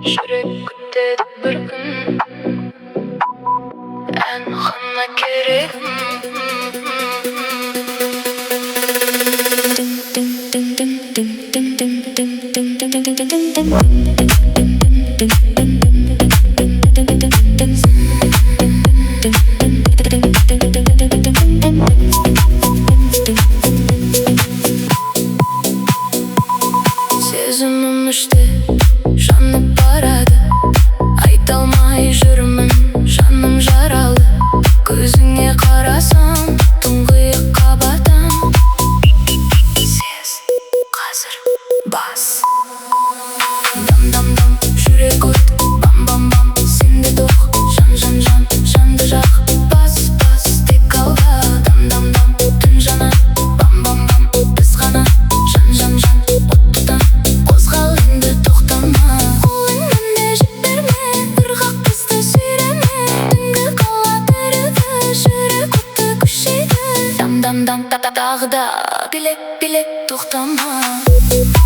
Жүрек күтеді бір күн, ән ғана керегім. Сезімім іште жанып барады, айта алмай жүрмін, жаным жаралы. Көзіңе қарасам, тұңғиық қабатым. Сез қазір бас. Дам-дам-дам, жүрек от, бам-бам-бам. Сенде тоқ, жан-жан-жан, жанды жақ. Бас-бас, тек алға. Дам-дам-дам, түн жана, бам-бам-бам. Біз ғана, жан-жан-жан, оттыдан. Қозғал енді тоқтама, қолыңнан жіберме. Ырғақ бізді сүйреме, түнгі қала тіріді, жүрек отты күшейді. Дам-дам-дам, тағы да билеп-билеп тоқтама.